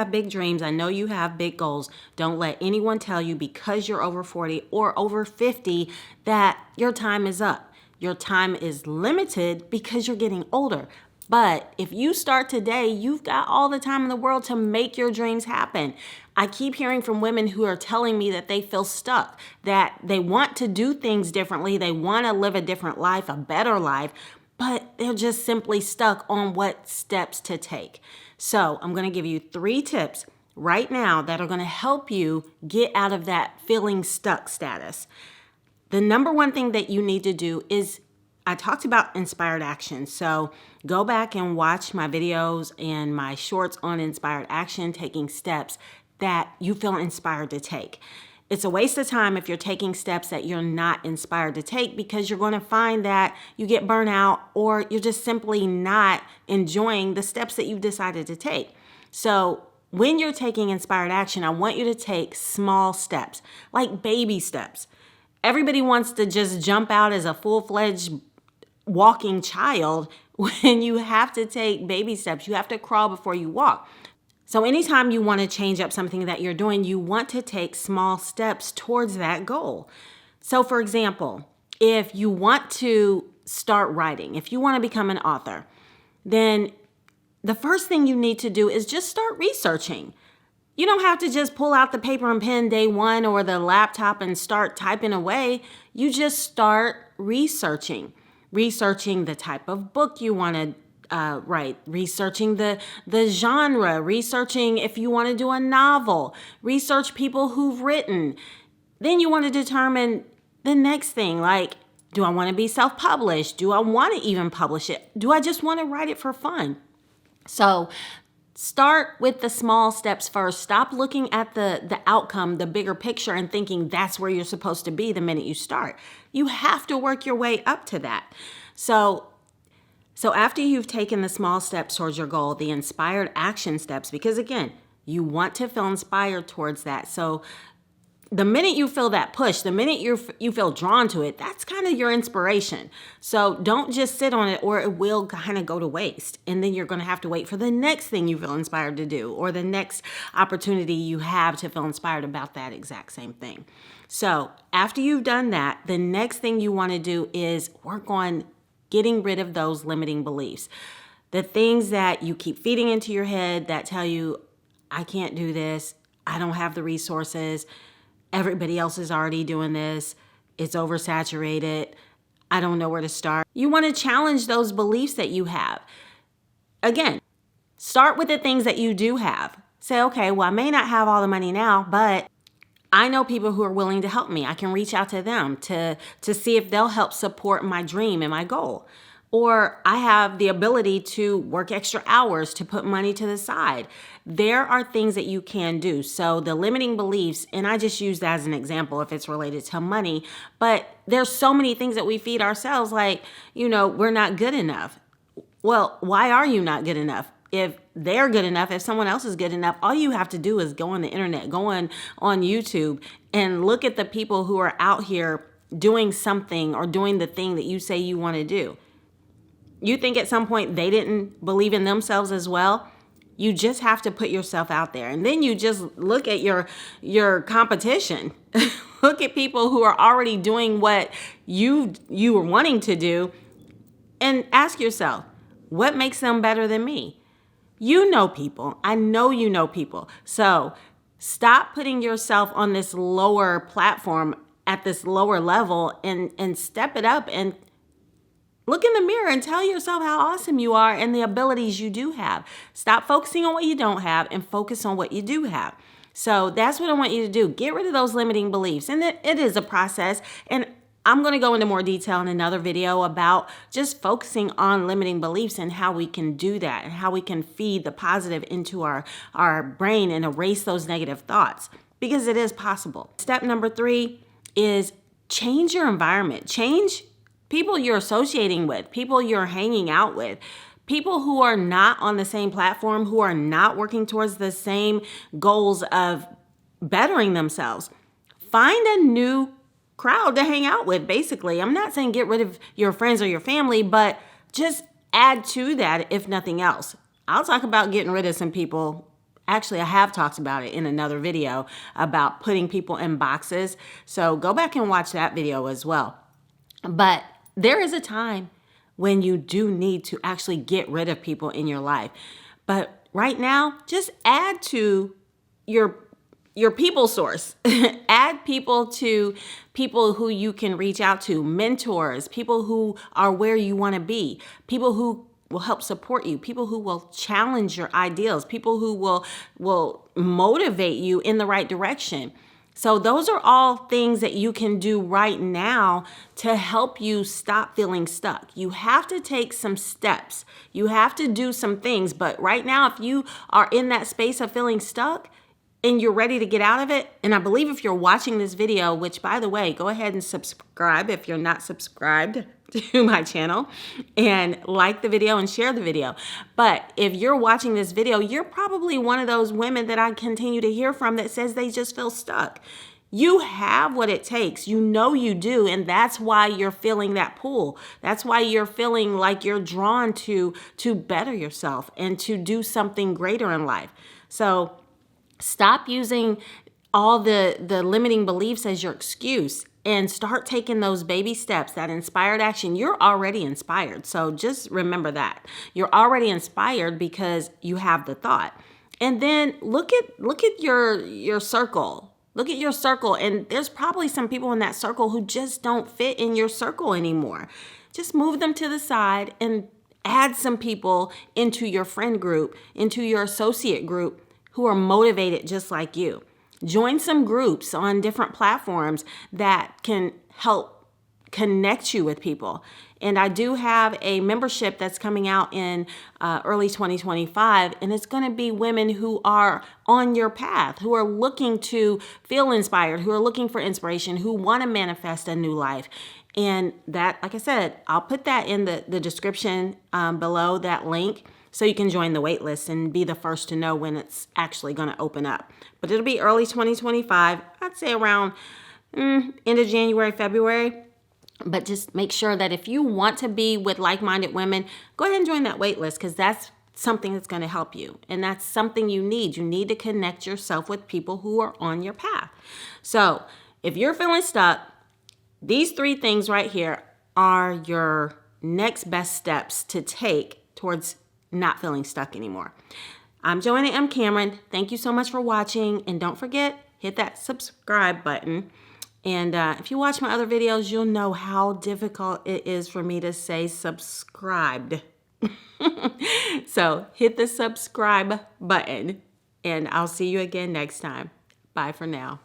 Have big dreams. I know you have big goals. Don't let anyone tell you because you're over 40 or over 50 that your time is up. Your time is limited because you're getting older. But if you start today, you've got all the time in the world to make your dreams happen. I keep hearing from women who are telling me that they feel stuck, that they want to do things differently. They want to live a different life, a better life, but they're just simply stuck on what steps to take. So I'm going to give you 3 tips right now that are going to help you get out of that feeling stuck status. The number one thing that you need to do is, I talked about inspired action. So go back and watch my videos and my shorts on inspired action, taking steps that you feel inspired to take. It's a waste of time if you're taking steps that you're not inspired to take, because you're going to find that you get burnt out or you're just simply not enjoying the steps that you've decided to take. So when you're taking inspired action, I want you to take small steps, like baby steps. Everybody wants to just jump out as a full-fledged walking child when you have to take baby steps. You have to crawl before you walk. So anytime you want to change up something that you're doing, you want to take small steps towards that goal. So for example, if you want to start writing, if you want to become an author, then the first thing you need to do is just start researching. You don't have to just pull out the paper and pen day one or the laptop and start typing away. You just start researching the type of book you want to write, researching the genre, researching if you want to do a novel, research people who've written. Then you want to determine the next thing, like, do I want to be self-published? Do I want to even publish it? Do I just want to write it for fun? So start with the small steps first. Stop looking at the outcome, the bigger picture, and thinking that's where you're supposed to be the minute you start. You have to work your way up to that. So after you've taken the small steps towards your goal, the inspired action steps, because again, you want to feel inspired towards that. So the minute you feel that push, the minute you feel drawn to it, that's kind of your inspiration. So don't just sit on it, or it will kind of go to waste. And then you're going to have to wait for the next thing you feel inspired to do, or the next opportunity you have to feel inspired about that exact same thing. So after you've done that, the next thing you want to do is work on getting rid of those limiting beliefs. The things that you keep feeding into your head that tell you, I can't do this, I don't have the resources, everybody else is already doing this, it's oversaturated, I don't know where to start. You want to challenge those beliefs that you have. Again, start with the things that you do have. Say, okay, well, I may not have all the money now, but I know people who are willing to help me. I can reach out to them to see if they'll help support my dream and my goal. Or I have the ability to work extra hours to put money to the side. There are things that you can do. So the limiting beliefs, and I just use that as an example if it's related to money, but there's so many things that we feed ourselves, like, we're not good enough. Well, why are you not good enough? If they're good enough, if someone else is good enough, all you have to do is go on the internet, go on YouTube, and look at the people who are out here doing something or doing the thing that you say you want to do. You think at some point they didn't believe in themselves as well? You just have to put yourself out there. And then you just look at your competition. Look at people who are already doing what you were wanting to do, and ask yourself, what makes them better than me? You know people. I know you know people. So stop putting yourself on this lower platform at this lower level, and step it up and look in the mirror and tell yourself how awesome you are and the abilities you do have. Stop focusing on what you don't have and focus on what you do have. So that's what I want you to do. Get rid of those limiting beliefs. And it is a process. And I'm going to go into more detail in another video about just focusing on limiting beliefs and how we can do that, and how we can feed the positive into our brain and erase those negative thoughts, because it is possible. Step number 3 is change your environment. Change people you're associating with, people you're hanging out with, people who are not on the same platform, who are not working towards the same goals of bettering themselves. Find a new crowd to hang out with, basically. I'm not saying get rid of your friends or your family, but just add to that, if nothing else. I'll talk about getting rid of some people Actually, I have talked about it in another video about putting people in boxes. So go back and watch that video as well. But there is a time when you do need to actually get rid of people in your life. But right now, just add to your people source. Add people to people who you can reach out to, mentors, people who are where you want to be, people who will help support you, people who will challenge your ideals, people who will motivate you in the right direction. So those are all things that you can do right now to help you stop feeling stuck. You have to take some steps. You have to do some things. But right now, if you are in that space of feeling stuck and you're ready to get out of it, and I believe if you're watching this video, which by the way, go ahead and subscribe if you're not subscribed to my channel, and like the video and share the video. But if you're watching this video, you're probably one of those women that I continue to hear from that says they just feel stuck. You have what it takes. You know you do, and that's why you're feeling that pull. That's why you're feeling like you're drawn to better yourself and to do something greater in life. So stop using all the limiting beliefs as your excuse and start taking those baby steps, that inspired action. You're already inspired. So just remember that. You're already inspired because you have the thought. And then look at your circle. Look at your circle, and there's probably some people in that circle who just don't fit in your circle anymore. Just move them to the side and add some people into your friend group, into your associate group who are motivated just like you. Join some groups on different platforms that can help connect you with people. And I do have a membership that's coming out in early 2025, and it's going to be women who are on your path, who are looking to feel inspired, who are looking for inspiration, who want to manifest a new life. And that, like I said, I'll put that in the description below, that link, so you can join the wait list and be the first to know when it's actually going to open up. But it'll be early 2025, I'd say around end of January, February. But just make sure that if you want to be with like-minded women, go ahead and join that wait list, because that's something that's going to help you. And that's something you need. You need to connect yourself with people who are on your path. So if you're feeling stuck, these 3 things right here are your next best steps to take towards not feeling stuck anymore. I'm Joanna M. Cameron. Thank you so much for watching. And don't forget, hit that subscribe button. And if you watch my other videos, you'll know how difficult it is for me to say subscribed. So hit the subscribe button, and I'll see you again next time. Bye for now.